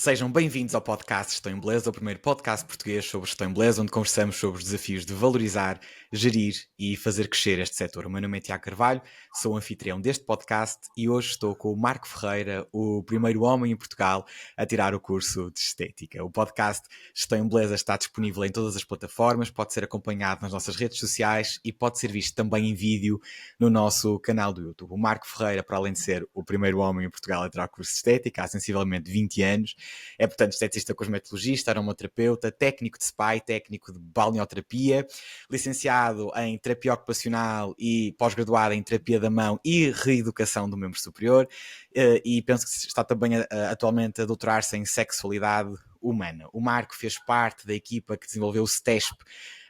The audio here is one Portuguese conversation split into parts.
Sejam bem-vindos ao podcast Gestão em Beleza, o primeiro podcast português sobre gestão em beleza, onde conversamos sobre os desafios de valorizar, gerir e fazer crescer este setor. O meu nome é Tiago Carvalho, sou o anfitrião deste podcast e hoje estou com o Marco Ferreira, o primeiro homem em Portugal a tirar o curso de Estética. O podcast Gestão em Beleza está disponível em todas as plataformas, pode ser acompanhado nas nossas redes sociais e pode ser visto também em vídeo no nosso canal do YouTube. O Marco Ferreira, para além de ser o primeiro homem em Portugal a tirar o curso de Estética, há sensivelmente 20 anos, é, portanto, esteticista cosmetologista, aromaterapeuta, técnico de spa e técnico de balneoterapia, licenciado em terapia ocupacional e pós-graduado em terapia da mão e reeducação do membro superior, e penso que está também atualmente a doutorar-se em sexualidade humana. O Marco fez parte da equipa que desenvolveu o STESP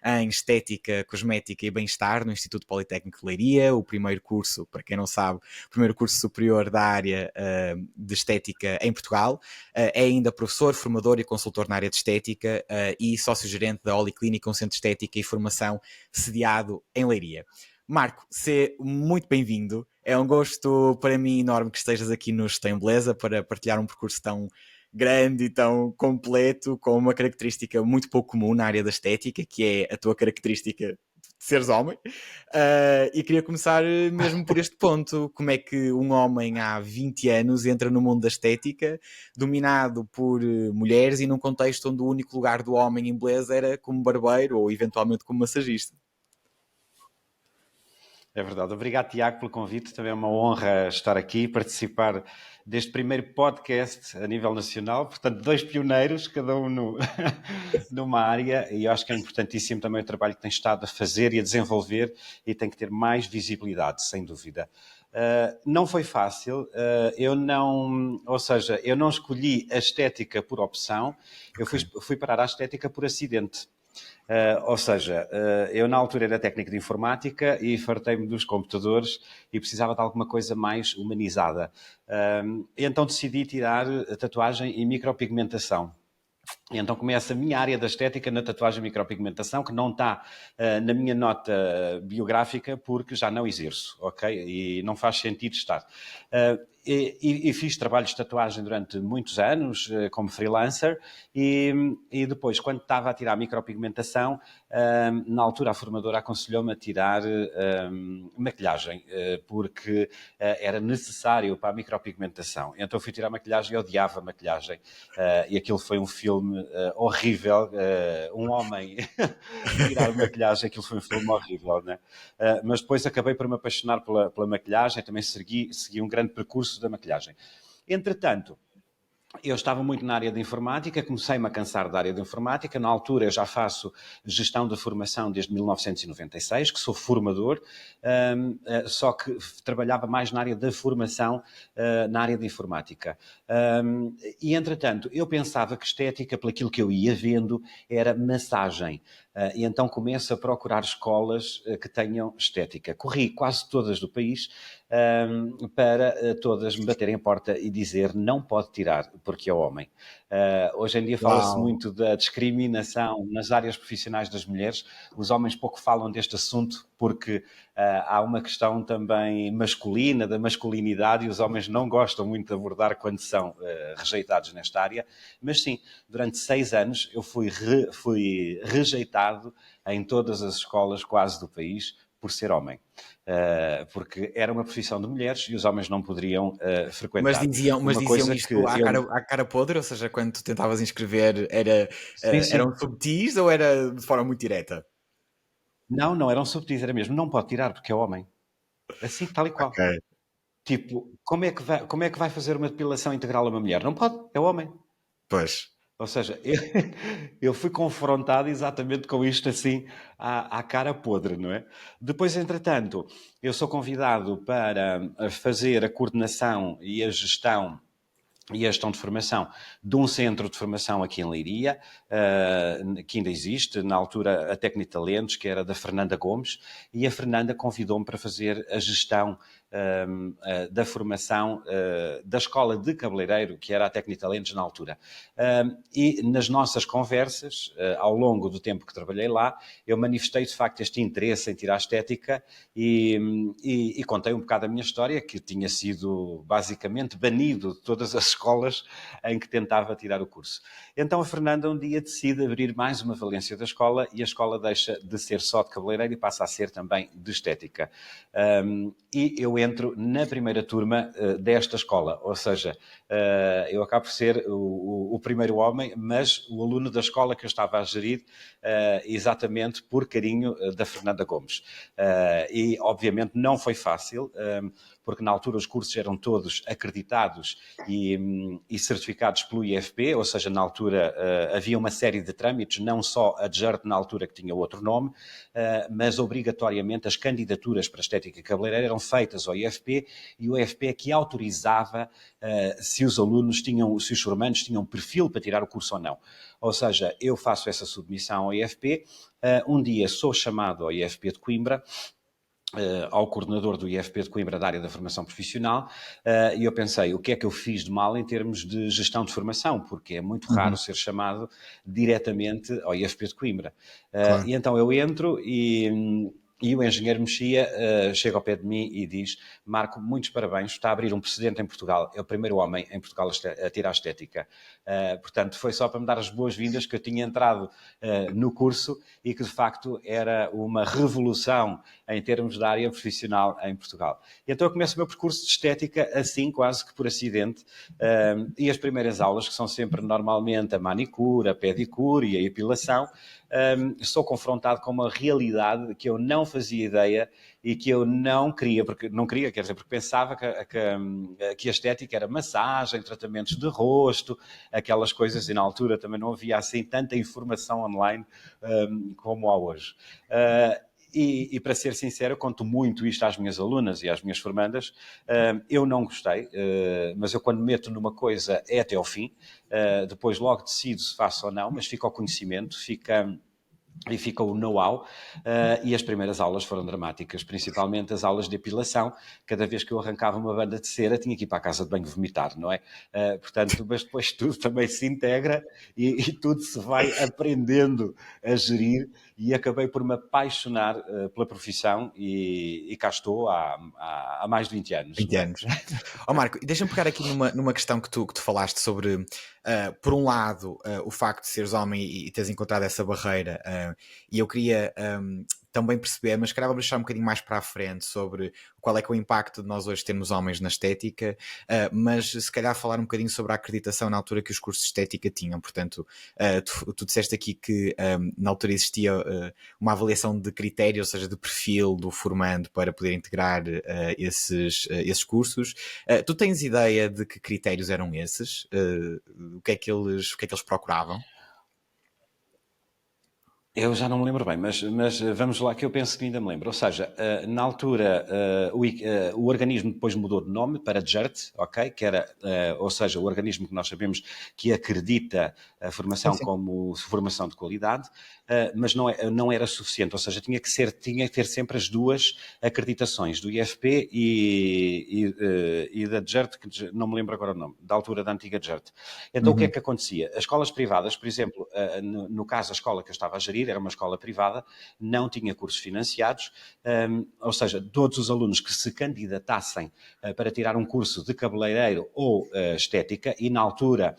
em Estética, Cosmética e Bem-Estar no Instituto Politécnico de Leiria, o primeiro curso, para quem não sabe, o primeiro curso superior da área de Estética em Portugal. É ainda professor, formador e consultor na área de Estética e sócio-gerente da Oli Clínica, um centro de Estética e Formação sediado em Leiria. Marco, seja muito bem-vindo. É um gosto para mim enorme que estejas aqui no Gestão em Beleza para partilhar um percurso tão grande e tão completo, com uma característica muito pouco comum na área da estética, que é a tua característica de seres homem. E queria começar mesmo por este ponto. Como é que um homem há 20 anos entra no mundo da estética, dominado por mulheres e num contexto onde o único lugar do homem em beleza era como barbeiro ou eventualmente como massagista? É verdade. Obrigado, Tiago, pelo convite. Também é uma honra estar aqui e participar deste primeiro podcast a nível nacional. Portanto, dois pioneiros, cada um numa área, e eu acho que é importantíssimo também o trabalho que tem estado a fazer e a desenvolver e tem que ter mais visibilidade, sem dúvida. Não foi fácil, eu não escolhi a estética por opção, eu fui parar à estética por acidente. Eu na altura era técnico de informática e fartei-me dos computadores e precisava de alguma coisa mais humanizada. E então decidi tirar a tatuagem e micropigmentação. E então começa a minha área da estética na tatuagem e micropigmentação, que não está na minha nota biográfica porque já não exerço, ok? E não faz sentido estar. E fiz trabalhos de tatuagem durante muitos anos como freelancer e depois, quando estava a tirar micropigmentação, na altura a formadora aconselhou-me a tirar maquilhagem, porque era necessário para a micropigmentação. Então fui tirar maquilhagem e odiava maquilhagem. E aquilo foi um filme horrível. Um homem tirar maquilhagem, aquilo foi um filme horrível, né? Mas depois acabei por me apaixonar pela maquilhagem, também segui um grande percurso da maquilhagem. Entretanto, eu estava muito na área de informática, comecei-me a cansar da área de informática. Na altura eu já faço gestão da formação desde 1996, que sou formador, só que trabalhava mais na área da formação, na área de informática. E, entretanto, eu pensava que estética, pelo aquilo que eu ia vendo, era massagem. E então começo a procurar escolas que tenham estética. Corri quase todas do país para todas me baterem a porta e dizer não pode tirar porque é homem. Hoje em dia fala-se Uau! muito da discriminação nas áreas profissionais das mulheres. Os homens pouco falam deste assunto porque há uma questão também masculina, da masculinidade, e os homens não gostam muito de abordar quando são rejeitados nesta área. Mas sim, durante 6 anos eu fui rejeitado em todas as escolas quase do país por ser homem. Porque era uma profissão de mulheres e os homens não poderiam Mas frequentar. diziam isto à cara podre, ou seja, quando tu tentavas inscrever, Sim, era sim. um subtis ou era de forma muito direta? Não eram subtis, era mesmo, não pode tirar porque é homem. Assim, tal e qual. Ok. Tipo, como é que vai fazer uma depilação integral a uma mulher? Não pode, é homem. Pois. Ou seja, eu fui confrontado exatamente com isto assim, à cara podre, não é? Depois, entretanto, eu sou convidado para fazer a coordenação e a gestão de formação de um centro de formação aqui em Leiria, que ainda existe, na altura a Tecnitalentos, que era da Fernanda Gomes, e a Fernanda convidou-me para fazer a gestão da formação da escola de cabeleireiro, que era a Tecnitalentos na altura. E nas nossas conversas, ao longo do tempo que trabalhei lá, eu manifestei de facto este interesse em tirar estética e contei um bocado a minha história, que tinha sido basicamente banido de todas as escolas em que tentava tirar o curso. Então a Fernanda um dia decide abrir mais uma valência da escola e a escola deixa de ser só de cabeleireiro e passa a ser também de estética. E eu entro na primeira turma desta escola, ou seja, eu acabo por ser o primeiro homem, mas o aluno da escola que eu estava a gerir, exatamente por carinho da Fernanda Gomes. E obviamente não foi fácil, porque na altura os cursos eram todos acreditados e certificados pelo IFP, ou seja, na altura havia uma série de trâmites, não só a DGERT na altura que tinha outro nome, mas obrigatoriamente as candidaturas para estética cabeleireira eram feitas ao IFP e o IFP é que autorizava se os alunos tinham, se os formandos tinham perfil para tirar o curso ou não. Ou seja, eu faço essa submissão ao IFP, um dia sou chamado ao IFP de Coimbra, ao coordenador do IFP de Coimbra da área da formação profissional, e eu pensei, o que é que eu fiz de mal em termos de gestão de formação? Porque é muito raro ser chamado diretamente ao IFP de Coimbra. Claro. E então eu entro e o engenheiro Mexia chega ao pé de mim e diz: Marco, muitos parabéns, está a abrir um precedente em Portugal, é o primeiro homem em Portugal a tirar estética. Portanto, foi só para me dar as boas-vindas que eu tinha entrado no curso e que de facto era uma revolução em termos da área profissional em Portugal. E então eu começo o meu percurso de estética assim, quase que por acidente, e as primeiras aulas, que são sempre normalmente a manicure, a pedicure e a epilação, sou confrontado com uma realidade que eu não fazia ideia e que eu não queria, porque pensava que a estética era massagem, tratamentos de rosto, aquelas coisas, e na altura também não havia assim tanta informação online como há hoje. E para ser sincero, eu conto muito isto às minhas alunas e às minhas formandas. Eu não gostei, mas eu quando meto numa coisa é até ao fim. Depois logo decido se faço ou não, mas fica o conhecimento, e fica o know-how, e as primeiras aulas foram dramáticas, principalmente as aulas de depilação. Cada vez que eu arrancava uma banda de cera, tinha que ir para a casa de banho vomitar, não é? Portanto, mas depois tudo também se integra e tudo se vai aprendendo a gerir, e acabei por me apaixonar pela profissão e cá estou há mais de 20 anos. 20 anos. Marco, deixa-me pegar aqui numa questão que tu falaste sobre, por um lado, o facto de seres homem e teres encontrado essa barreira, e eu queria também perceber, mas queria deixar um bocadinho mais para a frente sobre qual é que é o impacto de nós hoje termos homens na estética, mas se calhar falar um bocadinho sobre a acreditação na altura que os cursos de estética tinham. Portanto, tu disseste aqui que na altura existia uma avaliação de critério, ou seja, de perfil do formando para poder integrar esses cursos. Tu tens ideia de que critérios eram esses? O que é que eles procuravam? Eu já não me lembro bem, mas vamos lá que eu penso que ainda me lembro. Ou seja, na altura o organismo depois mudou de nome para DGERT, ok? Que era, ou seja, o organismo que nós sabemos que acredita a formação Sim. como formação de qualidade, mas não era suficiente. Ou seja, tinha que ter sempre as duas acreditações, do IFP e da DGERT, que não me lembro agora o nome, da altura da antiga DGERT. Então o que é que acontecia? As escolas privadas, por exemplo, no caso a escola que eu estava a gerir, era uma escola privada, não tinha cursos financiados, ou seja, todos os alunos que se candidatassem para tirar um curso de cabeleireiro ou estética, e na altura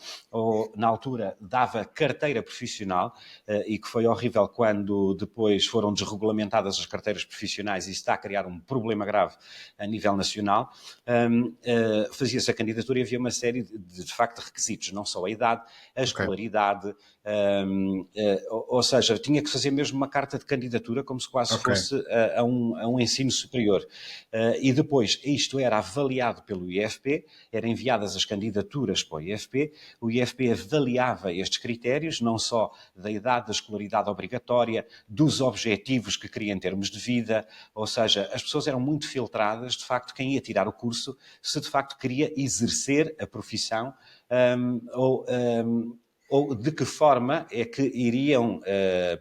dava carteira profissional, e que foi horrível quando depois foram desregulamentadas as carteiras profissionais, e isso está a criar um problema grave a nível nacional. Fazia-se a candidatura e havia uma série de facto de requisitos, não só a idade, a escolaridade, ou seja, tinha que fazer mesmo uma carta de candidatura como se quase fosse a um ensino superior. E depois isto era avaliado pelo IFP, eram enviadas as candidaturas para o IFP avaliava estes critérios, não só da idade, da escolaridade obrigatória, dos objetivos que queria em termos de vida, ou seja, as pessoas eram muito filtradas, de facto, quem ia tirar o curso, se de facto queria exercer a profissão, ou de que forma é que iriam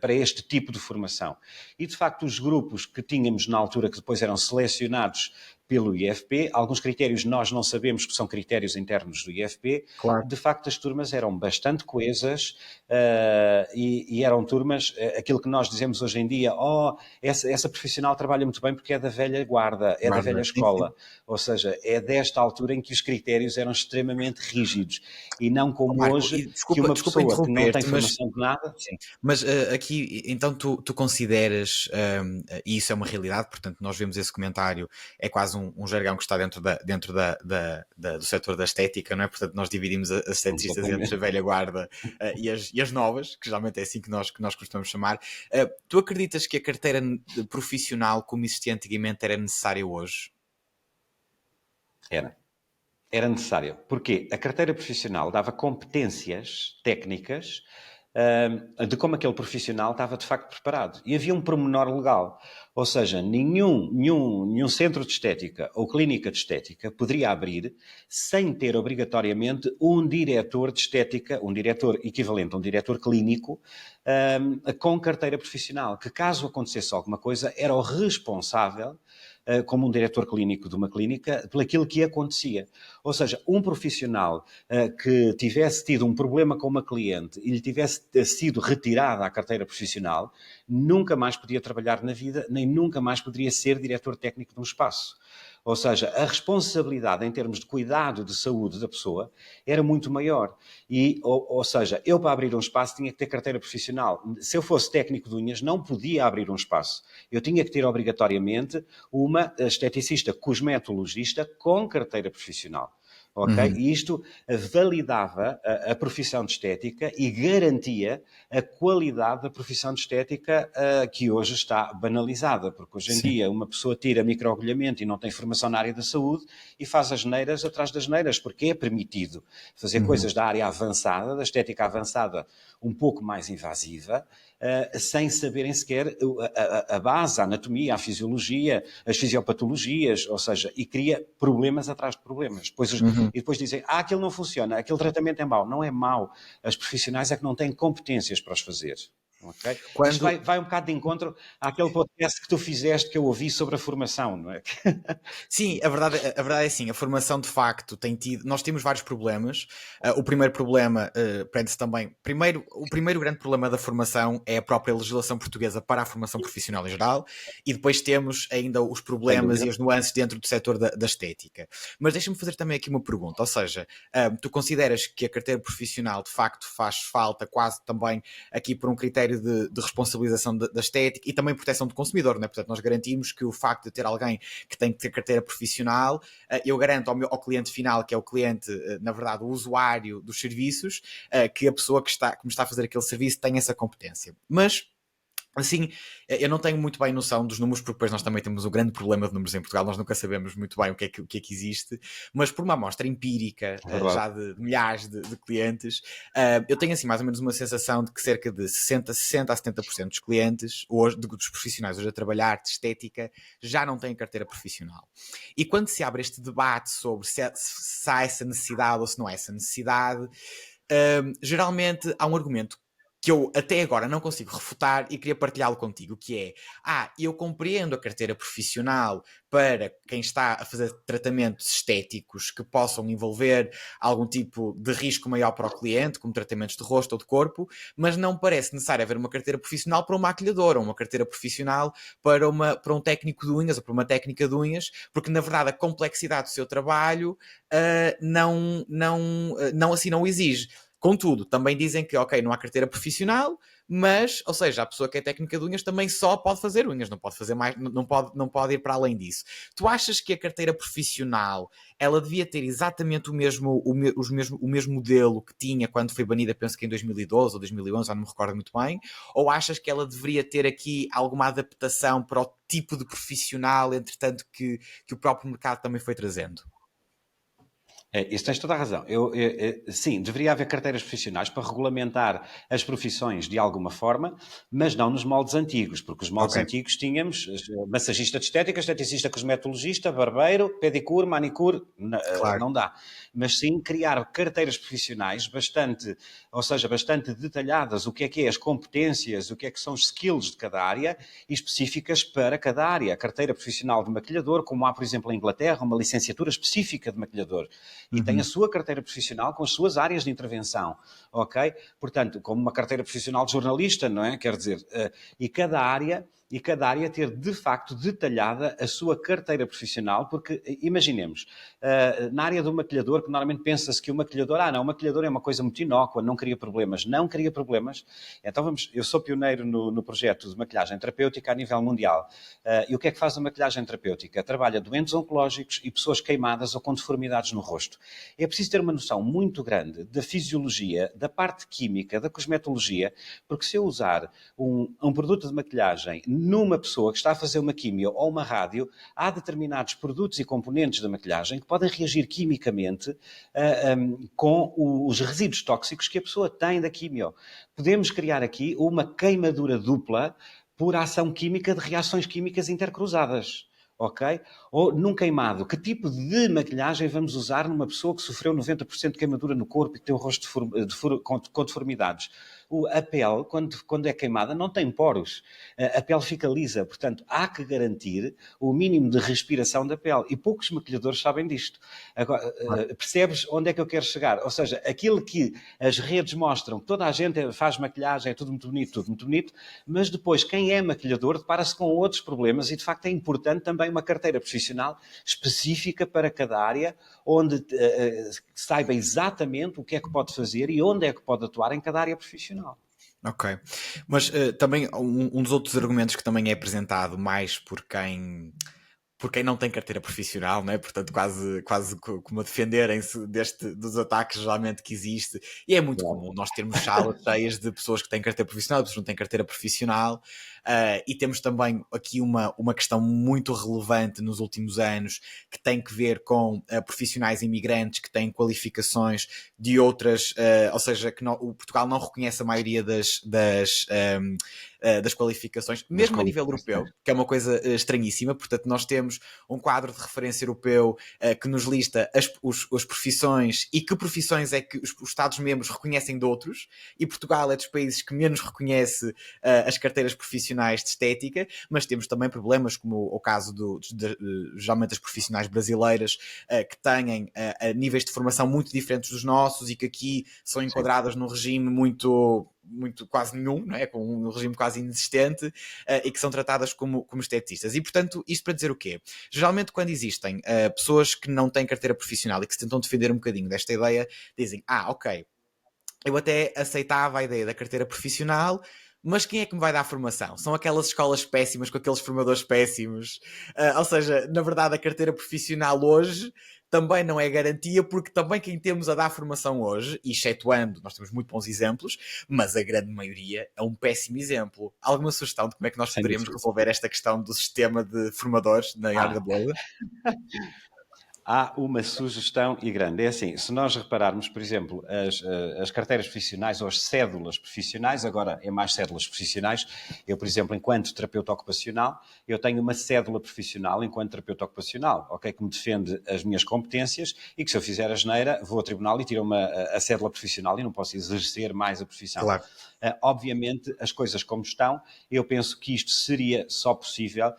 para este tipo de formação. E, de facto, os grupos que tínhamos na altura, que depois eram selecionados pelo IFP, alguns critérios nós não sabemos que são critérios internos do IFP. Claro. De facto, as turmas eram bastante coesas e eram turmas, aquilo que nós dizemos hoje em dia, essa profissional trabalha muito bem porque é da velha guarda, é da velha Guarda. Sim, sim. escola. Ou seja, é desta altura em que os critérios eram extremamente rígidos e não Ó, como Marco, hoje, e que desculpa, uma desculpa pessoa que não tem interromper-te, mas formação de nada. sim, mas aqui, então tu consideras, e isso é uma realidade, portanto nós vemos esse comentário, é quase um jargão que está do setor da estética, não é? Portanto nós dividimos as esteticistas entre a velha guarda e as novas, que geralmente é assim que nós costumamos chamar. Tu acreditas que a carteira profissional como existia antigamente era necessária hoje? Era necessário. Porquê? A carteira profissional dava competências técnicas de como aquele profissional estava de facto preparado. E havia um pormenor legal. Ou seja, nenhum centro de estética ou clínica de estética poderia abrir sem ter obrigatoriamente um diretor de estética, um diretor equivalente a um diretor clínico, com carteira profissional, que caso acontecesse alguma coisa, era o responsável como um diretor clínico de uma clínica, por aquilo que acontecia. Ou seja, um profissional que tivesse tido um problema com uma cliente e lhe tivesse sido retirada a carteira profissional, nunca mais podia trabalhar na vida, nem nunca mais poderia ser diretor técnico de um espaço. Ou seja, a responsabilidade em termos de cuidado de saúde da pessoa era muito maior. Ou seja, eu para abrir um espaço tinha que ter carteira profissional. Se eu fosse técnico de unhas, não podia abrir um espaço. Eu tinha que ter obrigatoriamente uma esteticista cosmetologista com carteira profissional. Ok? Uhum. E isto validava a profissão de estética e garantia a qualidade da profissão de estética que hoje está banalizada, porque hoje em Sim. dia uma pessoa tira microagulhamento e não tem formação na área da saúde e faz as neiras atrás das neiras, porque é permitido fazer Uhum. coisas da área avançada, da estética avançada, um pouco mais invasiva, sem saberem sequer a base, a anatomia, a fisiologia, as fisiopatologias, ou seja, e cria problemas atrás de problemas. Uhum. E depois dizem, aquilo não funciona, aquele tratamento é mau. Não é mau. As profissionais é que não têm competências para os fazer. Okay? Isto Quando, vai um bocado de encontro àquele podcast que tu fizeste que eu ouvi sobre a formação, não é? Sim, a verdade é assim, a formação de facto tem tido, nós temos vários problemas. O primeiro problema prende-se também, o primeiro grande problema da formação é a própria legislação portuguesa para a formação profissional em geral, e depois temos ainda os Sem problemas dúvida. e as nuances dentro do setor da estética. Mas deixa-me fazer também aqui uma pergunta, ou seja, tu consideras que a carteira profissional de facto faz falta quase também aqui por um critério de responsabilização da estética e também proteção do consumidor, não é? Portanto, nós garantimos que o facto de ter alguém que tem que ter carteira profissional, eu garanto ao cliente final, que é o cliente, na verdade, o usuário dos serviços, que a pessoa que me está a fazer aquele serviço tem essa competência. Mas assim, eu não tenho muito bem noção dos números, porque depois nós também temos um grande problema de números em Portugal, nós nunca sabemos muito bem o que é que existe, mas por uma amostra empírica, É verdade. já de milhares de clientes, eu tenho assim mais ou menos uma sensação de que cerca de 60 a 70% dos clientes, hoje, dos profissionais hoje a trabalhar de estética, já não têm carteira profissional. E quando se abre este debate sobre se há essa necessidade ou se não há essa necessidade, geralmente há um argumento que eu até agora não consigo refutar e queria partilhá-lo contigo, que é, eu compreendo a carteira profissional para quem está a fazer tratamentos estéticos que possam envolver algum tipo de risco maior para o cliente, como tratamentos de rosto ou de corpo, mas não parece necessário haver uma carteira profissional para um maquilhador, ou uma carteira profissional para um técnico de unhas ou para uma técnica de unhas, porque na verdade a complexidade do seu trabalho não assim não exige. Contudo, também dizem que, ok, não há carteira profissional, mas, ou seja, a pessoa que é técnica de unhas também só pode fazer unhas, não pode fazer mais, não pode ir para além disso. Tu achas que a carteira profissional, ela devia ter exatamente o mesmo modelo que tinha quando foi banida, penso que em 2012 ou 2011, já não me recordo muito bem, ou achas que ela deveria ter aqui alguma adaptação para o tipo de profissional, entretanto, que o próprio mercado também foi trazendo? Isso tens toda a razão. Sim, deveria haver carteiras profissionais para regulamentar as profissões de alguma forma, mas não nos moldes antigos, porque os moldes Ok, antigos tínhamos massagista de estética, esteticista cosmetologista, barbeiro, pedicure, manicure, claro. não dá. Mas sim criar carteiras profissionais bastante, ou seja, bastante detalhadas, o que é as competências, o que é que são os skills de cada área e específicas para cada área. A carteira profissional de maquilhador, como há, por exemplo, em Inglaterra, uma licenciatura específica de maquilhador e tem a Uhum. sua carteira profissional com as suas áreas de intervenção, ok? Portanto, como uma carteira profissional de jornalista, não é? Quer dizer, e cada área ter de facto detalhada a sua carteira profissional, porque imaginemos, na área do maquilhador, que normalmente pensa-se que o maquilhador, o maquilhador é uma coisa muito inócua, não cria problemas. Não cria problemas. Então eu sou pioneiro no projeto de maquilhagem terapêutica a nível mundial. E o que é que faz a maquilhagem terapêutica? Trabalha doentes oncológicos e pessoas queimadas ou com deformidades no rosto. É preciso ter uma noção muito grande da fisiologia, da parte química, da cosmetologia, porque se eu usar um produto de maquilhagem numa pessoa que está a fazer uma quimio ou uma rádio, há determinados produtos e componentes da maquilhagem que podem reagir quimicamente com os resíduos tóxicos que a pessoa tem da quimio. Podemos criar aqui uma queimadura dupla por ação química de reações químicas intercruzadas. Ok? Ou num queimado, que tipo de maquilhagem vamos usar numa pessoa que sofreu 90% de queimadura no corpo e que tem o rosto com deformidades? A pele, quando é queimada, não tem poros. A pele fica lisa. Portanto, há que garantir o mínimo de respiração da pele. E poucos maquilhadores sabem disto. Agora, percebes onde é que eu quero chegar? Ou seja, aquilo que as redes mostram, que toda a gente faz maquilhagem, é tudo muito bonito, mas depois quem é maquilhador depara-se com outros problemas e de facto é importante também uma carteira profissional específica para cada área, onde saiba exatamente o que é que pode fazer e onde é que pode atuar em cada área profissional. Ok. Mas também um dos outros argumentos que também é apresentado mais por quem não tem carteira profissional, não é? Portanto, quase como a defenderem-se dos ataques geralmente que existe. E é muito Claro. comum nós termos salas cheias de pessoas que têm carteira profissional, pessoas que não têm carteira profissional. E temos também aqui uma questão muito relevante nos últimos anos que tem que ver com profissionais imigrantes que têm qualificações de outras, ou seja, que o Portugal não reconhece a maioria das qualificações, Das mesmo a nível qualificações. europeu, que é uma coisa estranhíssima. Portanto, nós temos um quadro de referência europeu que nos lista as profissões e que profissões é que os Estados-membros reconhecem de outros, e Portugal é dos países que menos reconhece as carteiras profissionais de estética, mas temos também problemas como o caso geralmente das profissionais brasileiras que têm níveis de formação muito diferentes dos nossos e que aqui são Sim. enquadradas num regime muito quase nenhum, não é? Com um regime quase inexistente e que são tratadas como esteticistas. E, portanto, isto para dizer o quê? Geralmente, quando existem pessoas que não têm carteira profissional e que se tentam defender um bocadinho desta ideia, dizem, ok, eu até aceitava a ideia da carteira profissional, mas quem é que me vai dar formação? São aquelas escolas péssimas com aqueles formadores péssimos. Ou seja, na verdade, a carteira profissional hoje também não é garantia, porque também quem temos a dar formação hoje, e excetuando, nós temos muito bons exemplos, mas a grande maioria é um péssimo exemplo. Alguma sugestão de como é que nós Sem poderíamos dúvida. resolver esta questão do sistema de formadores na área da Ah, beleza? Há uma sugestão e grande. É assim, se nós repararmos, por exemplo, as carteiras profissionais ou as cédulas profissionais, agora é mais cédulas profissionais, eu, por exemplo, enquanto terapeuta ocupacional, eu tenho uma cédula profissional enquanto terapeuta ocupacional, ok? Que me defende as minhas competências e que se eu fizer a asneira, vou ao tribunal e tiro a cédula profissional e não posso exercer mais a profissão. Claro. Obviamente, as coisas como estão, eu penso que isto seria só possível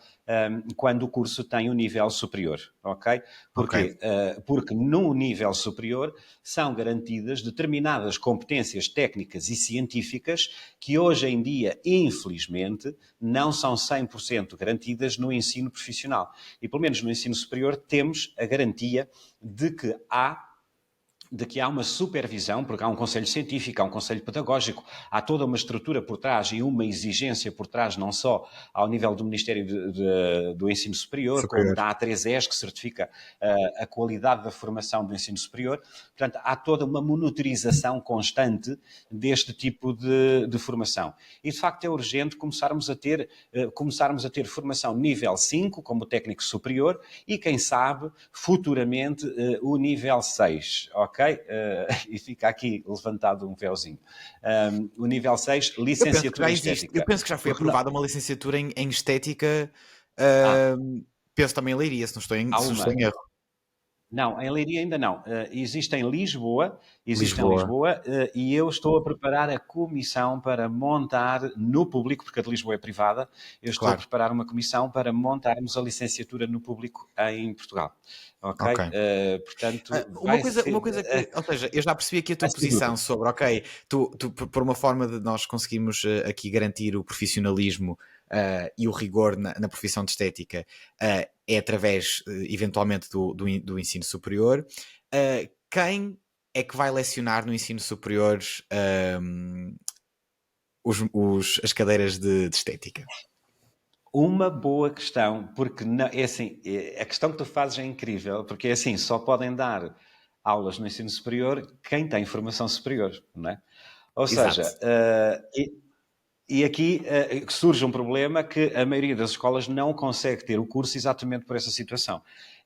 quando o curso tem um nível superior, ok? Ok. Porquê? Porque no nível superior são garantidas determinadas competências técnicas e científicas que hoje em dia, infelizmente, não são 100% garantidas no ensino profissional. E pelo menos no ensino superior temos a garantia de que há de que há uma supervisão, porque há um conselho científico, há um conselho pedagógico, há toda uma estrutura por trás e uma exigência por trás, não só ao nível do Ministério do Ensino Superior, como Superior. da A3ES, que certifica a qualidade da formação do ensino superior. Portanto, há toda uma monitorização constante deste tipo de formação. E, de facto, é urgente começarmos a ter formação nível 5, como técnico superior, e, quem sabe, futuramente, o nível 6, ok? E fica aqui levantado um véuzinho. O nível 6, Eu penso que licenciatura já em existe, eu estética. penso que já foi Porque não, aprovada uma licenciatura em estética, há, penso também em Leiria, há se não estou uma. em erro. Não, em Leiria ainda não. Existe em Lisboa, Lisboa, e eu estou a preparar a comissão para montar no público, porque a de Lisboa é privada, eu estou a claro, preparar uma comissão para montarmos a licenciatura no público em Portugal. Ok? ok. Portanto, Uma coisa que, ou seja, eu já percebi aqui a vai tua ser duro. posição sobre, ok, tu por uma forma de nós conseguirmos aqui garantir o profissionalismo e o rigor na profissão de estética é através, eventualmente, do ensino superior. Quem é que vai lecionar no ensino superior as cadeiras de estética? Uma boa questão, porque é assim, a questão que tu fazes é incrível, porque é assim, só podem dar aulas no ensino superior quem tem formação superior, não é? Ou Exato. seja, e aqui surge um problema que a maioria das escolas não consegue ter o curso exatamente por essa situação.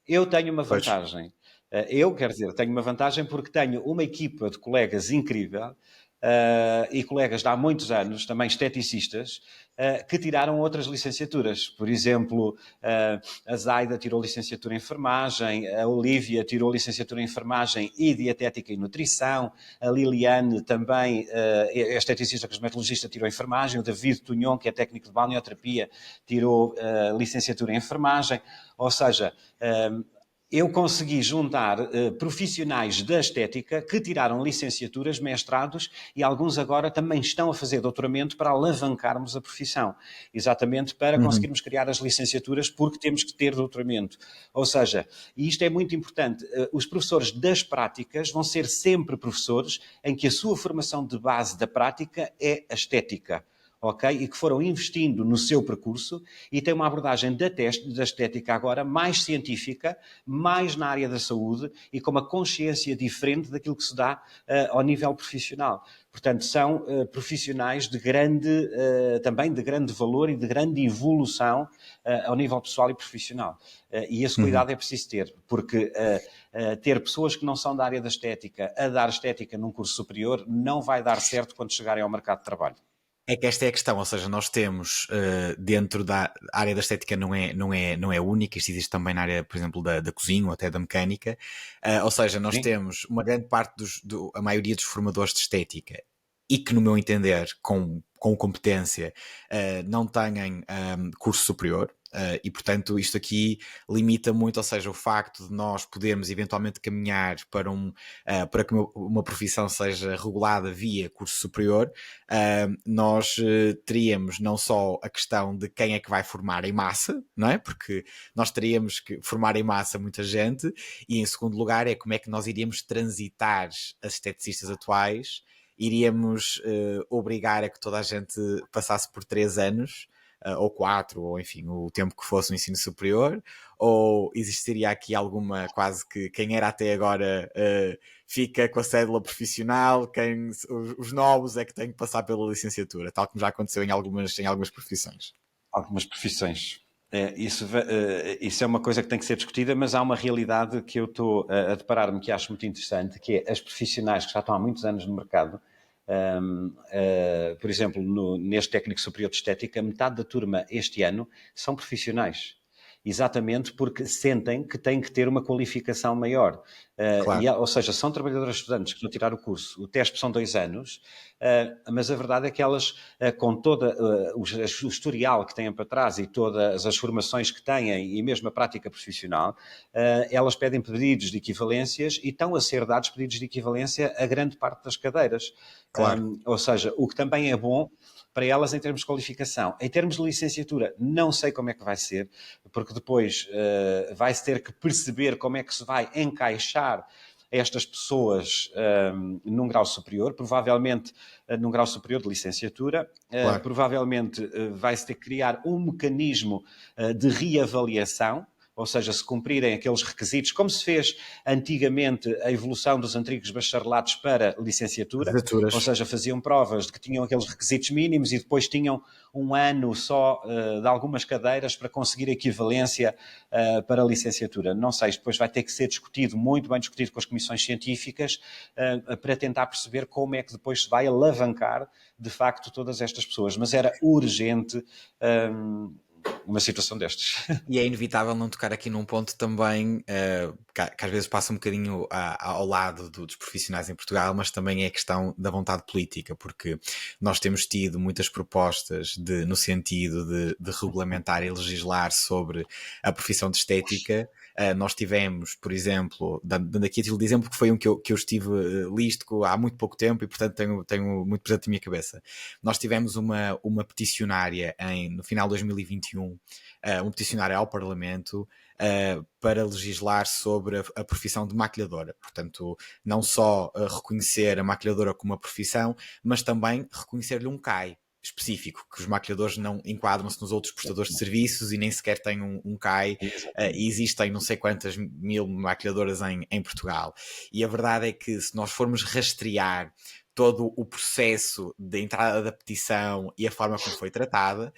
Eu tenho uma Pois. vantagem. Quero dizer, tenho uma vantagem porque tenho uma equipa de colegas incrível, e colegas de há muitos anos, também esteticistas, que tiraram outras licenciaturas. Por exemplo, a Zaida tirou licenciatura em enfermagem, a Olívia tirou licenciatura em enfermagem e dietética e nutrição, a Liliane também é esteticista cosmetologista, tirou enfermagem, o David Tunhon, que é técnico de balneoterapia, tirou licenciatura em enfermagem. Ou seja, eu consegui juntar profissionais da estética que tiraram licenciaturas, mestrados e alguns agora também estão a fazer doutoramento para alavancarmos a profissão. Exatamente para Uhum. conseguirmos criar as licenciaturas porque temos que ter doutoramento. Ou seja, e isto é muito importante, os professores das práticas vão ser sempre professores em que a sua formação de base da prática é a estética. Ok? E que foram investindo no seu percurso e têm uma abordagem da estética agora mais científica, mais na área da saúde e com uma consciência diferente daquilo que se dá ao nível profissional. Portanto, são profissionais também de grande valor e de grande evolução ao nível pessoal e profissional. E esse Uhum. cuidado é preciso ter, porque ter pessoas que não são da área da estética a dar estética num curso superior não vai dar certo quando chegarem ao mercado de trabalho. É que esta é a questão, ou seja, nós temos dentro da área da estética não é única, isto existe também na área, por exemplo, da cozinha ou até da mecânica, ou seja, nós Sim? temos uma grande parte a maioria dos formadores de estética e que, no meu entender, com competência, não têm curso superior. E portanto isto aqui limita muito, ou seja, o facto de nós podermos eventualmente caminhar para que uma profissão seja regulada via curso superior. Nós teríamos não só a questão de quem é que vai formar em massa, não é? Porque nós teríamos que formar em massa muita gente, e em segundo lugar é como é que nós iríamos transitar as esteticistas atuais, iríamos obrigar a que toda a gente passasse por 3 anos, ou 4, ou enfim, o tempo que fosse o ensino superior, ou existiria aqui alguma, quase que quem era até agora fica com a cédula profissional, os novos é que têm que passar pela licenciatura, tal como já aconteceu em algumas profissões. Algumas profissões. Isso é uma coisa que tem que ser discutida, mas há uma realidade que eu estou a deparar-me que acho muito interessante, que é as profissionais que já estão há muitos anos no mercado. Por exemplo, neste técnico superior de estética, metade da turma este ano são profissionais. Exatamente porque sentem que têm que ter uma qualificação maior. Claro. Ou seja, são trabalhadoras estudantes que estão a tirar o curso. O teste são 2 anos, mas a verdade é que elas, com todo o historial que têm para trás e todas as formações que têm e mesmo a prática profissional, elas pedem pedidos de equivalências e estão a ser dados pedidos de equivalência a grande parte das cadeiras. Claro. Ou seja, o que também é bom para elas em termos de qualificação. Em termos de licenciatura, não sei como é que vai ser, porque depois vai-se ter que perceber como é que se vai encaixar estas pessoas num grau superior, provavelmente num grau superior de licenciatura, Claro. provavelmente vai-se ter que criar um mecanismo de reavaliação, ou seja, se cumprirem aqueles requisitos, como se fez antigamente a evolução dos antigos bacharelatos para licenciatura, ou Candidaturas. seja, faziam provas de que tinham aqueles requisitos mínimos e depois tinham um ano só de algumas cadeiras para conseguir a equivalência para a licenciatura. Não sei, depois vai ter que ser discutido, muito bem discutido com as comissões científicas, para tentar perceber como é que depois se vai alavancar, de facto, todas estas pessoas. Mas era urgente uma situação destes. E é inevitável não tocar aqui num ponto também que às vezes passa um bocadinho ao lado dos profissionais em Portugal, mas também é a questão da vontade política, porque nós temos tido muitas propostas no sentido de regulamentar e legislar sobre a profissão de estética. Nós tivemos, por exemplo, dando aqui a título de exemplo, que foi um que eu estive listo há muito pouco tempo e, portanto, tenho muito presente na minha cabeça. Nós tivemos uma peticionária no final de 2021, um peticionário ao Parlamento para legislar sobre a profissão de maquilhadora. Portanto, não só reconhecer a maquilhadora como uma profissão, mas também reconhecer-lhe um CAI específico, que os maquilhadores não enquadram-se nos outros prestadores de serviços e nem sequer têm um CAI, e existem não sei quantas mil maquilhadoras em Portugal. E a verdade é que se nós formos rastrear todo o processo de entrada da petição e a forma como foi tratada,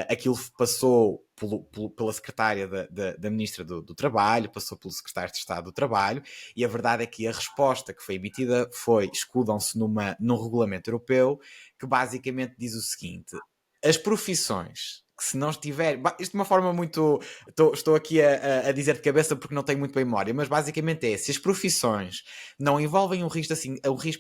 aquilo passou pela secretária da Ministra do Trabalho, passou pelo secretário de Estado do Trabalho, e a verdade é que a resposta que foi emitida foi: escudam-se num regulamento europeu que basicamente diz o seguinte: as profissões que, se não estiver... Isto de uma forma muito... Estou aqui a dizer de cabeça porque não tenho muito bem memória, mas basicamente é: se as profissões não envolvem um risco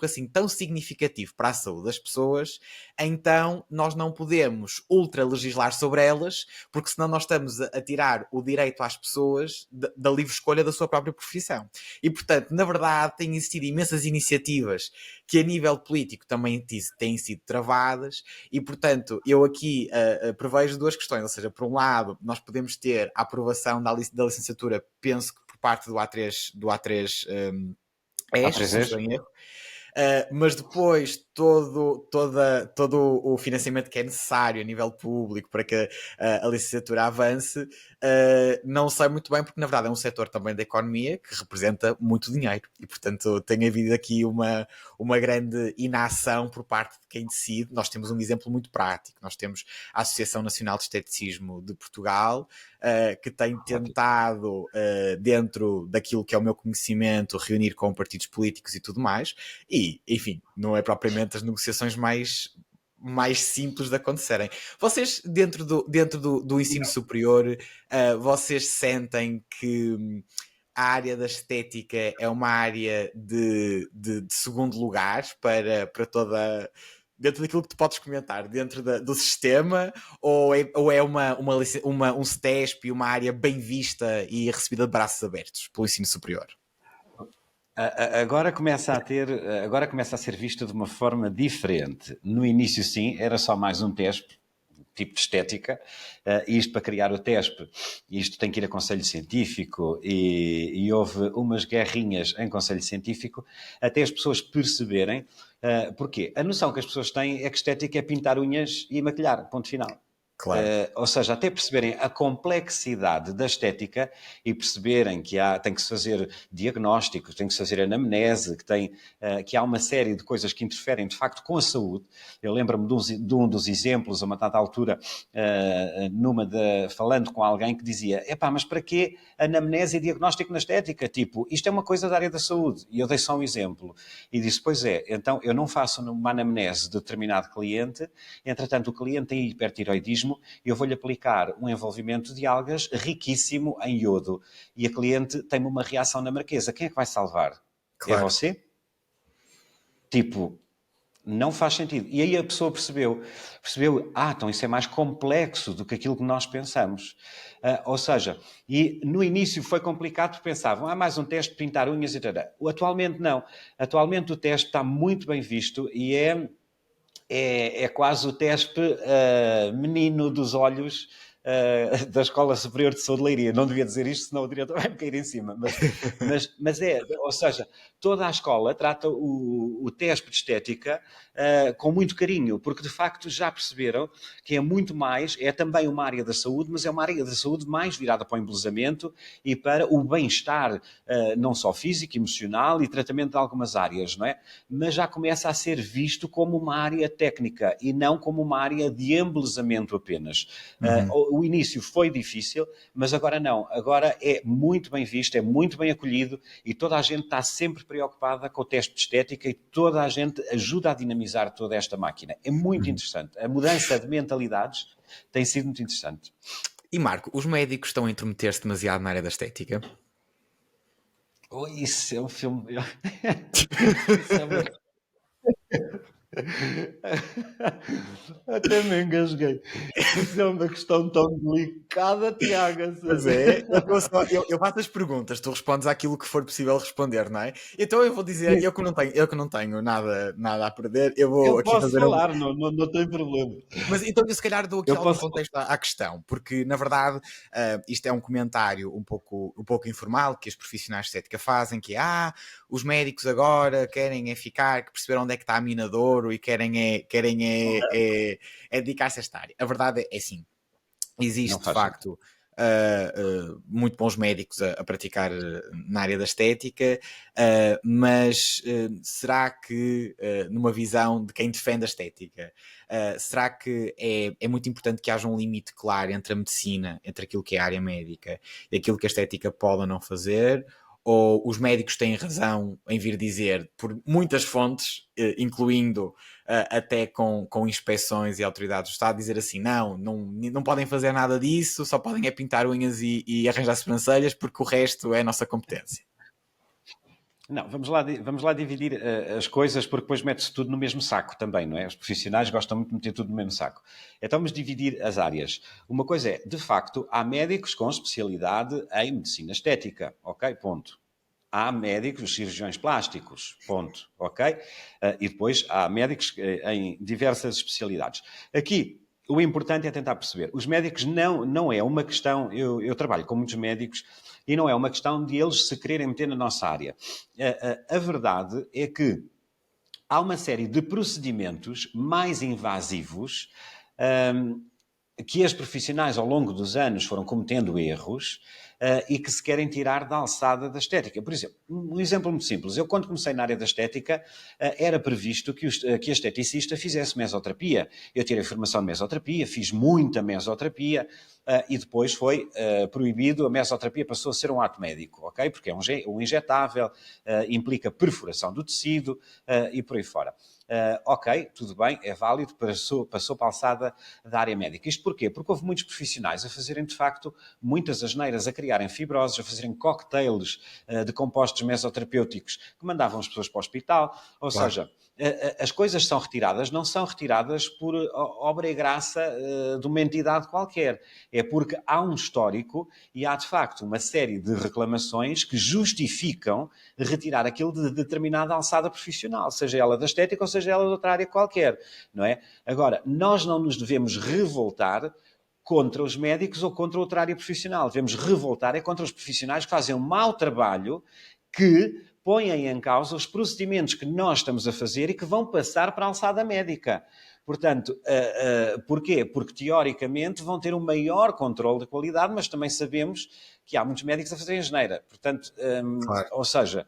assim tão significativo para a saúde das pessoas, então nós não podemos ultra-legislar sobre elas, porque senão nós estamos a tirar o direito às pessoas da livre escolha da sua própria profissão. E, portanto, na verdade, têm existido imensas iniciativas que a nível político também têm sido travadas, e, portanto, eu aqui prevejo duas questões. Ou seja, por um lado, nós podemos ter a aprovação da licenciatura, penso que por parte do A3 ES, se não estou em erro, mas depois todo o financiamento que é necessário a nível público para que a licenciatura avance, não sei muito bem, porque na verdade é um setor também da economia que representa muito dinheiro e, portanto, tem havido aqui uma grande inação por parte de quem decide. Nós temos um exemplo muito prático. Nós temos a Associação Nacional de Esteticismo de Portugal, que tem tentado, dentro daquilo que é o meu conhecimento, reunir com partidos políticos e tudo mais, e, enfim, não é propriamente as negociações mais simples de acontecerem. Vocês, dentro do ensino superior, vocês sentem que a área da estética é uma área de segundo lugar para toda... Dentro daquilo que tu podes comentar, dentro do sistema, ou é um STESP e uma área bem vista e recebida de braços abertos pelo ensino superior? Agora começa a ser visto de uma forma diferente. No início, sim, era só mais um TESP, tipo de estética, isto para criar o TESP, isto tem que ir a conselho científico e houve umas guerrinhas em conselho científico até as pessoas perceberem porquê. A noção que as pessoas têm é que estética é pintar unhas e maquilhar, ponto final. Claro. Ou seja, até perceberem a complexidade da estética e perceberem que tem que se fazer diagnósticos, tem que se fazer anamnese, que há uma série de coisas que interferem de facto com a saúde. Eu lembro-me de um dos exemplos, a uma dada altura, falando com alguém que dizia: epá, mas para quê anamnese e diagnóstico na estética? Tipo, isto é uma coisa da área da saúde. E eu dei só um exemplo. E disse: pois é, então eu não faço uma anamnese de determinado cliente, entretanto o cliente tem hipertiroidismo, eu vou-lhe aplicar um envolvimento de algas riquíssimo em iodo e a cliente tem uma reação na marquesa. Quem é que vai salvar? Claro. É você? Tipo, não faz sentido. E aí a pessoa percebeu, então isso é mais complexo do que aquilo que nós pensamos. Ou seja, e no início foi complicado porque pensavam, mais um teste de pintar unhas e tal. Atualmente não. Atualmente o teste está muito bem visto e é quase o TESP menino dos olhos da Escola Superior de Saúde de Leiria. Não devia dizer isto, senão o diretor vai me cair em cima. Mas ou seja, toda a escola trata o teste de estética com muito carinho, porque de facto já perceberam que é muito mais, é também uma área da saúde, mas é uma área da saúde mais virada para o embelezamento e para o bem-estar, não só físico, emocional e tratamento de algumas áreas, não é? Mas já começa a ser visto como uma área técnica e não como uma área de embelezamento apenas. O início foi difícil, mas agora não. Agora é muito bem visto, é muito bem acolhido e toda a gente está sempre preocupada com o teste de estética e toda a gente ajuda a dinamizar toda esta máquina. É muito interessante. A mudança de mentalidades tem sido muito interessante. E Marco, os médicos estão a intrometer-se demasiado na área da estética? Isso é um filme... Isso é uma... Até me engasguei. Isso é uma questão tão delicada, Tiago. Pois é, eu faço as perguntas, tu respondes àquilo que for possível responder, não é? Então eu vou dizer, eu que não tenho nada a perder, eu vou Eu aqui posso fazer falar, não tem problema. Mas então eu se calhar dou aqui Eu algum posso... contexto à questão, porque na verdade isto é um comentário um pouco informal que os profissionais de estética fazem, que é, os médicos agora querem ficar, que perceberam onde é que está a mina de ouro e querem dedicar-se a esta área. A verdade é sim, existe de facto muito bons médicos a praticar na área da estética, mas será que numa visão de quem defende a estética, será que é muito importante que haja um limite claro entre a medicina, entre aquilo que é a área médica e aquilo que a estética pode ou não fazer? Ou os médicos têm razão em vir dizer, por muitas fontes, incluindo até com inspeções e autoridades do Estado, dizer assim, não podem fazer nada disso, só podem é pintar unhas e arranjar sobrancelhas, porque o resto é a nossa competência. Não, vamos lá dividir as coisas, porque depois mete-se tudo no mesmo saco também, não é? Os profissionais gostam muito de meter tudo no mesmo saco. Então vamos dividir as áreas. Uma coisa é, de facto, há médicos com especialidade em medicina estética, ok? Ponto. Há médicos, cirurgiões plásticos, ponto, ok? E depois há médicos em diversas especialidades. Aqui, o importante é tentar perceber. Os médicos não é uma questão... Eu trabalho com muitos médicos e não é uma questão de eles se quererem meter na nossa área. A verdade é que há uma série de procedimentos mais invasivos que as profissionais ao longo dos anos foram cometendo erros e que se querem tirar da alçada da estética. Por exemplo, um exemplo muito simples. Eu, quando comecei na área da estética, era previsto que a esteticista fizesse mesoterapia. Eu tirei formação de mesoterapia, fiz muita mesoterapia e depois foi proibido. A mesoterapia passou a ser um ato médico, ok? Porque é um injetável, implica perfuração do tecido e por aí fora. Ok, tudo bem, é válido, passou para a alçada da área médica. Isto porquê? Porque houve muitos profissionais a fazerem, de facto, muitas asneiras, a criarem fibroses, a fazerem cocktails de compostos mesoterapêuticos que mandavam as pessoas para o hospital. Ou seja, as coisas são retiradas, não são retiradas por obra e graça de uma entidade qualquer. É porque há um histórico e há, de facto, uma série de reclamações que justificam retirar aquilo de determinada alçada profissional, seja ela da estética ou seja ela de outra área qualquer, não é? Agora, nós não nos devemos revoltar contra os médicos ou contra outra área profissional. Devemos revoltar contra os profissionais que fazem um mau trabalho, que põem em causa os procedimentos que nós estamos a fazer e que vão passar para a alçada médica. Portanto, porquê? Porque, teoricamente, vão ter um maior controle de qualidade, mas também sabemos que há muitos médicos a fazerem asneira. Portanto, claro. Ou seja,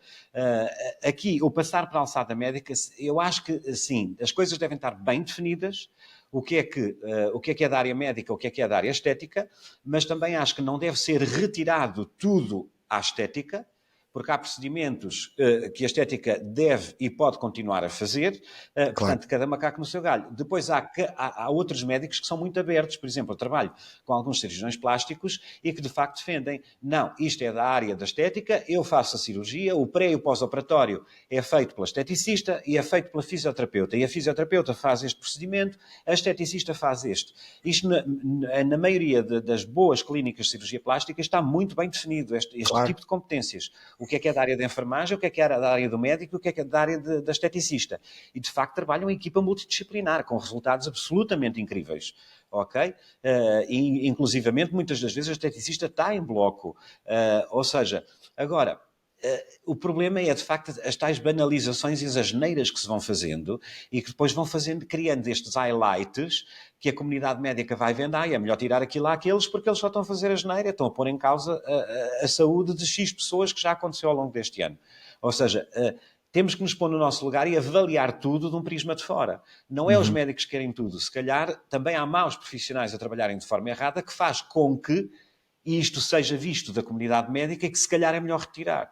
aqui, o passar para a alçada médica, eu acho que, sim, as coisas devem estar bem definidas, o que é da área médica, o que é da área estética, mas também acho que não deve ser retirado tudo à estética, porque há procedimentos que a estética deve e pode continuar a fazer, claro. Portanto, cada macaco no seu galho. Depois há outros médicos que são muito abertos, por exemplo, eu trabalho com alguns cirurgiões plásticos e que de facto defendem, não, isto é da área da estética, eu faço a cirurgia, o pré e o pós-operatório é feito pela esteticista e é feito pela fisioterapeuta, e a fisioterapeuta faz este procedimento, a esteticista faz este. Isto, na maioria das boas clínicas de cirurgia plástica, está muito bem definido, este claro. Tipo de competências. o que é da área da enfermagem, o que é da área do médico, o que é da área da esteticista. E, de facto, trabalham em equipa multidisciplinar, com resultados absolutamente incríveis. Ok? E, inclusivamente, muitas das vezes a esteticista está em bloco. Ou seja, agora, o problema é, de facto, as tais banalizações e as asneiras que se vão fazendo e que depois vão fazendo, criando estes highlights que a comunidade médica vai vendo, é melhor tirar aquilo àqueles porque eles só estão a fazer asneira, estão a pôr em causa a saúde de X pessoas, que já aconteceu ao longo deste ano. Ou seja, temos que nos pôr no nosso lugar e avaliar tudo de um prisma de fora. Não é os médicos que querem tudo. Se calhar também há maus profissionais a trabalharem de forma errada, que faz com que isto seja visto da comunidade médica e que se calhar é melhor retirar.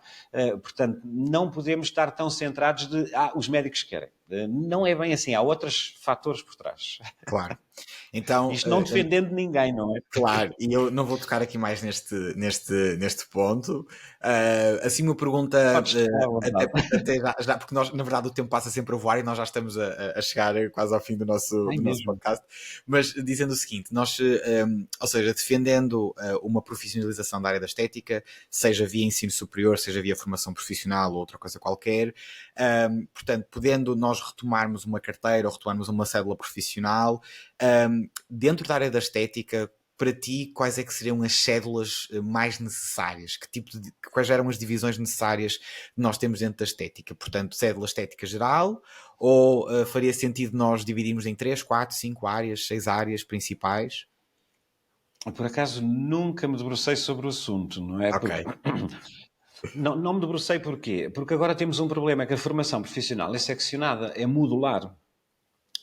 Portanto, não podemos estar tão centrados de os médicos querem. Não é bem assim, há outros fatores por trás. Claro. Então, Isto não defendendo ninguém, não é? claro, e eu não vou tocar aqui mais neste ponto. Assim, uma pergunta, Podes estar à vontade. até já, porque nós, na verdade, o tempo passa sempre a voar e nós já estamos a chegar quase ao fim do Ai, nosso mesmo. podcast. Mas dizendo o seguinte, nós, ou seja, defendendo uma profissionalização da área da estética, seja via ensino superior, seja via formação profissional ou outra coisa qualquer, portanto, podendo nós retomarmos uma carteira ou retomarmos uma cédula profissional, dentro da área da estética, para ti, quais é que seriam as cédulas mais necessárias? Quais eram as divisões necessárias que nós temos dentro da estética? Portanto, cédula estética geral, ou faria sentido nós dividirmos em 3, 4, 5 áreas, 6 áreas principais? Por acaso nunca me debrucei sobre o assunto, não é? Ok, Não me debrucei porquê? Porque agora temos um problema, que a formação profissional é seccionada, é modular.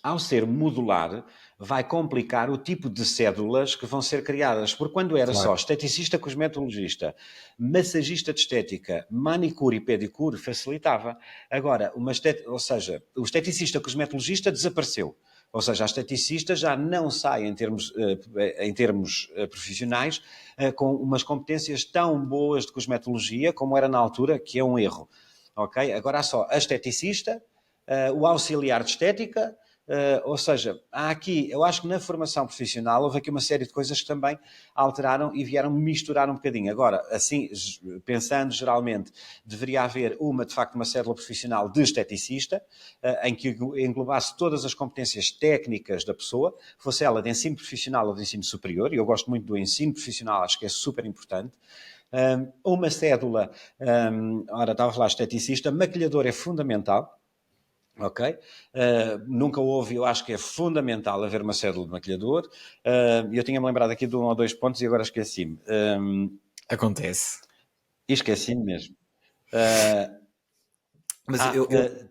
Ao ser modular, vai complicar o tipo de cédulas que vão ser criadas. Porque quando era claro. só esteticista, cosmetologista, massagista de estética, manicure e pedicure, facilitava. Agora, ou seja, o esteticista cosmetologista desapareceu. Ou seja, a esteticista já não sai em termos profissionais com umas competências tão boas de cosmetologia como era na altura, que é um erro. Ok? Agora há só a esteticista, o auxiliar de estética. Ou seja, há aqui, eu acho que na formação profissional houve aqui uma série de coisas que também alteraram e vieram misturar um bocadinho. Agora, assim, pensando geralmente, deveria haver de facto, uma cédula profissional de esteticista, em que englobasse todas as competências técnicas da pessoa, fosse ela de ensino profissional ou de ensino superior, e eu gosto muito do ensino profissional, acho que é super importante. Uma cédula, ora, estava a falar esteticista, maquilhador é fundamental. Ok? Nunca houve, eu acho que é fundamental haver uma cédula de maquilhador. Eu tinha-me lembrado aqui de um ou dois pontos e agora esqueci-me. Acontece. Esqueci-me mesmo. Mas eu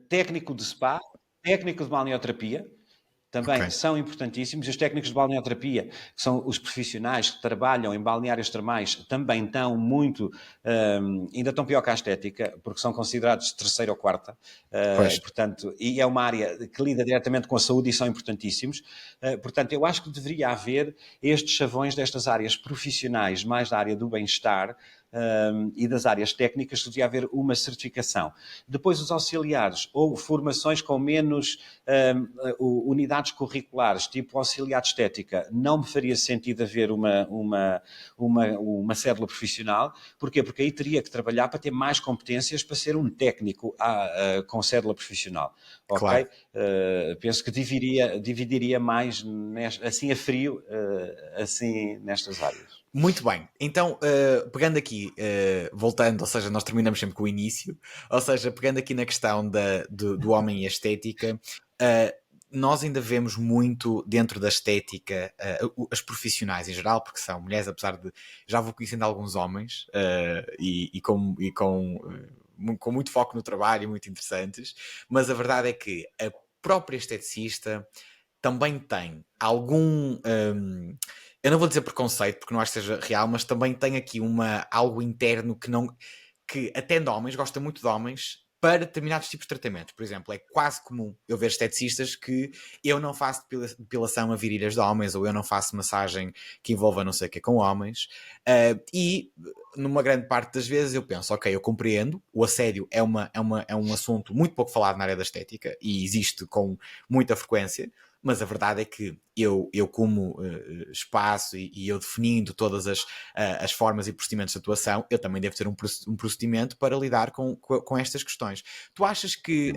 Técnico de spa, técnico de balneoterapia, ok, também são importantíssimos. Os técnicos de balneoterapia, que são os profissionais que trabalham em balneários termais, também estão muito, ainda estão pior que a estética, porque são considerados de terceira ou quarta. pois, Portanto, e é uma área que lida diretamente com a saúde e são importantíssimos. Portanto, eu acho que deveria haver estes chavões destas áreas profissionais, mais da área do bem-estar, e das áreas técnicas, devia haver uma certificação. Depois, os auxiliares ou formações com menos unidades curriculares, tipo auxiliar de estética, não me faria sentido haver uma cédula profissional. Porquê? Porque aí teria que trabalhar para ter mais competências para ser um técnico com cédula profissional. claro. Ok? Penso que dividiria mais, assim a frio, assim nestas áreas. Muito bem, então pegando aqui, voltando, ou seja, nós terminamos sempre com o início, ou seja, pegando aqui na questão do homem e a estética, nós ainda vemos muito dentro da estética as profissionais em geral, porque são mulheres, apesar de já vou conhecendo alguns homens com muito foco no trabalho e muito interessantes, mas a verdade é que a própria esteticista também tem algum. Eu não vou dizer preconceito, porque não acho que seja real, mas também tem aqui algo interno que atende homens, gosta muito de homens, para determinados tipos de tratamentos. Por exemplo, é quase comum eu ver esteticistas que eu não faço depilação a virilhas de homens, ou eu não faço massagem que envolva não sei o que com homens. E numa grande parte das vezes eu penso, ok, eu compreendo, o assédio é um assunto muito pouco falado na área da estética e existe com muita frequência, mas a verdade é que eu como espaço e eu definindo todas as formas e procedimentos de atuação, eu também devo ter um procedimento para lidar com estas questões. Tu achas que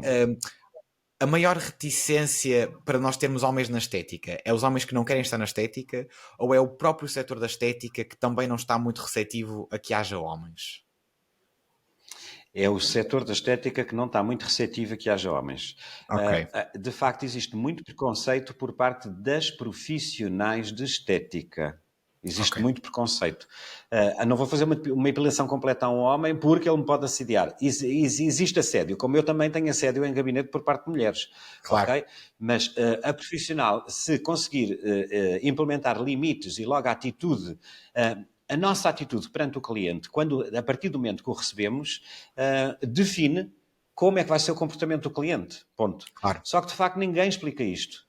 a maior reticência para nós termos homens na estética é os homens que não querem estar na estética, ou é o próprio setor da estética que também não está muito receptivo a que haja homens? É o setor da estética que não está muito receptivo a que haja homens. Ok, De facto, existe muito preconceito por parte das profissionais de estética. ok, Existe muito preconceito. Não vou fazer uma epilação completa a um homem porque ele me pode assediar. Existe assédio, como eu também tenho assédio em gabinete por parte de mulheres, claro, ok? Mas a profissional, se conseguir implementar limites e logo a atitude, a nossa atitude perante o cliente, a partir do momento que o recebemos, define como é que vai ser o comportamento do cliente. Ponto. claro, Só que, de facto, ninguém explica isto.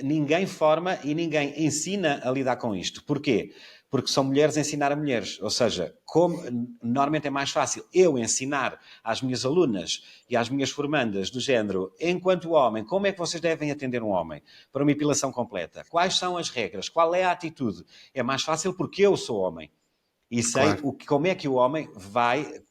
Ninguém forma e ninguém ensina a lidar com isto. Porquê? Porque são mulheres a ensinar a mulheres. Ou seja, como normalmente é mais fácil eu ensinar às minhas alunas e às minhas formandas do género, enquanto homem, como é que vocês devem atender um homem para uma epilação completa? Quais são as regras? Qual é a atitude? É mais fácil porque eu sou homem e sei claro. como é que o homem vai,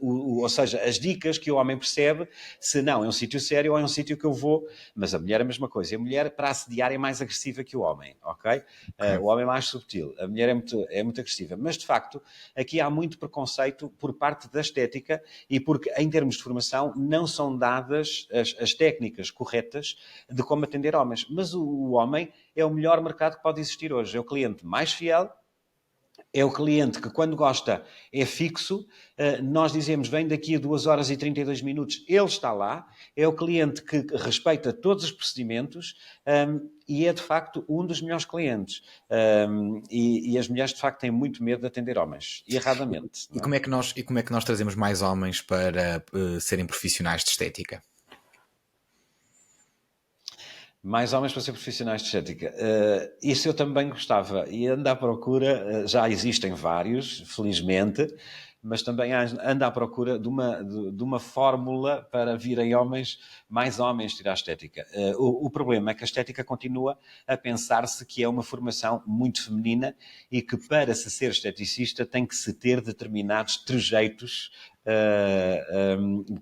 ou seja, as dicas que o homem percebe, se não é um sítio sério ou é um sítio que eu vou, mas a mulher é a mesma coisa, e a mulher para assediar é mais agressiva que o homem, ok? Ok. O homem é mais subtil, a mulher é muito agressiva, mas de facto aqui há muito preconceito por parte da estética e porque em termos de formação não são dadas as técnicas corretas de como atender homens, mas o homem é o melhor mercado que pode existir hoje, é o cliente mais fiel, é o cliente que, quando gosta, é fixo. Nós dizemos, vem daqui a 2 horas e 32 minutos, ele está lá. É o cliente que respeita todos os procedimentos e é, de facto, um dos melhores clientes. E as mulheres, de facto, têm muito medo de atender homens. E erradamente, E não é? como é que nós trazemos mais homens para serem profissionais de estética? Mais homens para ser profissionais de estética. Isso eu também gostava. E ando à procura, já existem vários, felizmente, mas também ando à procura de uma fórmula para virem mais homens tirar a estética. O problema é que a estética continua a pensar-se que é uma formação muito feminina e que para se ser esteticista tem que se ter determinados trejeitos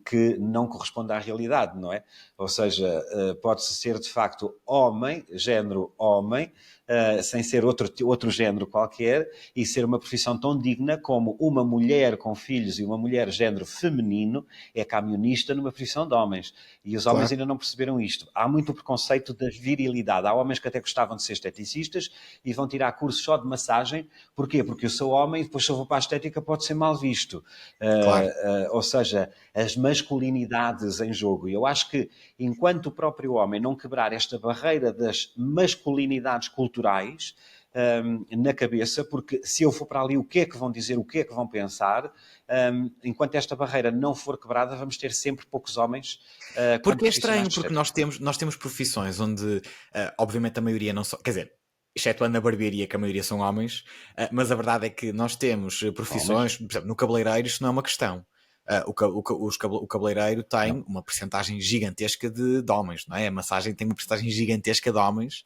que não corresponde à realidade, não é? Ou seja, pode-se ser de facto homem, género homem, sem ser outro género qualquer, e ser uma profissão tão digna como uma mulher com filhos e uma mulher género feminino é camionista numa profissão de homens. E os homens Claro. ainda não perceberam isto. Há muito preconceito da virilidade. Há homens que até gostavam de ser esteticistas e vão tirar cursos só de massagem. Porquê? Porque eu sou homem e depois se eu vou para a estética pode ser mal visto. Claro. Ou seja, as masculinidades em jogo. E eu acho que enquanto o próprio homem não quebrar esta barreira das masculinidades culturais na cabeça, porque se eu for para ali, o que é que vão dizer, o que é que vão pensar, enquanto esta barreira não for quebrada, vamos ter sempre poucos homens como Porque é profissionais estranho, de porque estética. nós temos profissões onde, obviamente, a maioria não são. Quer dizer, excetuando a barbearia, que a maioria são homens, mas a verdade é que nós temos Homens? profissões, por exemplo, no cabeleireiro, isso não é uma questão. O cabeleireiro Não. tem uma percentagem gigantesca de homens, não é? A massagem tem uma percentagem gigantesca de homens.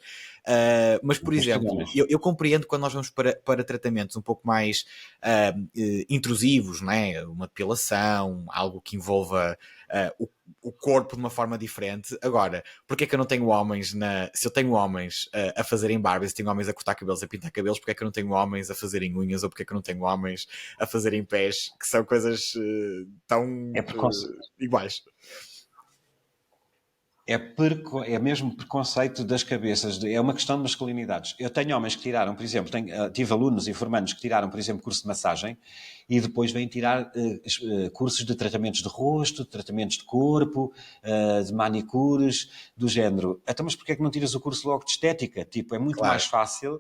Mas, por Muito de exemplo, homens. eu compreendo quando nós vamos para tratamentos um pouco mais intrusivos, não é? Uma depilação, algo que envolva o corpo de uma forma diferente. Agora, porque é que eu não tenho homens se eu tenho homens a fazerem barbas, se tenho homens a cortar cabelos, a pintar cabelos, porque é que eu não tenho homens a fazerem unhas, ou porque é que eu não tenho homens a fazerem pés, que são coisas tão É preconceito. iguais. É mesmo preconceito das cabeças, é uma questão de masculinidades. Eu tenho homens que tiraram, por exemplo, tive alunos e formandos que tiraram, por exemplo, curso de massagem e depois vêm tirar cursos de tratamentos de rosto, de tratamentos de corpo, de manicures, do género. Então, mas porquê é que não tiras o curso logo de estética? Tipo, é muito Claro, mais fácil,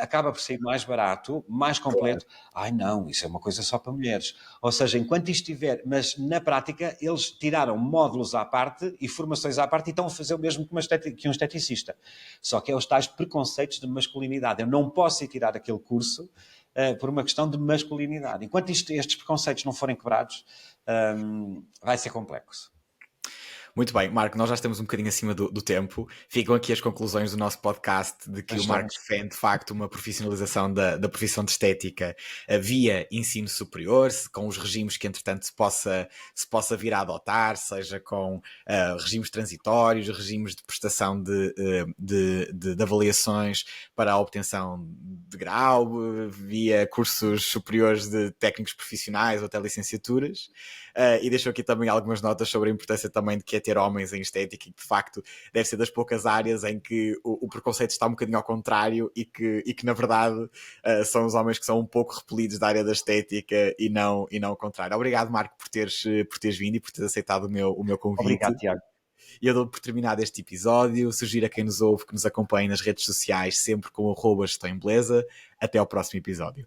acaba por ser mais barato, mais claro. completo. Ai não, isso é uma coisa só para mulheres. Ou seja, enquanto isto estiver, mas na prática eles tiraram módulos à parte e formações à parte e estão a fazer o mesmo que um esteticista. Só que é os tais preconceitos de masculinidade. Eu não posso ir tirar aquele curso por uma questão de masculinidade. Enquanto estes preconceitos não forem quebrados, vai ser complexo. Muito bem, Marco, nós já estamos um bocadinho acima do tempo. Ficam aqui as conclusões do nosso podcast de que o Marco defende, de facto, uma profissionalização da profissão de estética via ensino superior, com os regimes que, entretanto, se possa vir a adotar, seja com regimes transitórios, regimes de prestação de avaliações para a obtenção de grau, via cursos superiores de técnicos profissionais ou até licenciaturas. E deixou aqui também algumas notas sobre a importância também de que é ter homens em estética e que de facto deve ser das poucas áreas em que o preconceito está um bocadinho ao contrário e que na verdade são os homens que são um pouco repelidos da área da estética e não o contrário. Obrigado, Marco, por teres vindo e por teres aceitado o meu convite. Obrigado, Tiago. E eu dou por terminado este episódio. Sugiro a quem nos ouve que nos acompanhe nas redes sociais, sempre com @Gestão em Beleza. Até ao próximo episódio.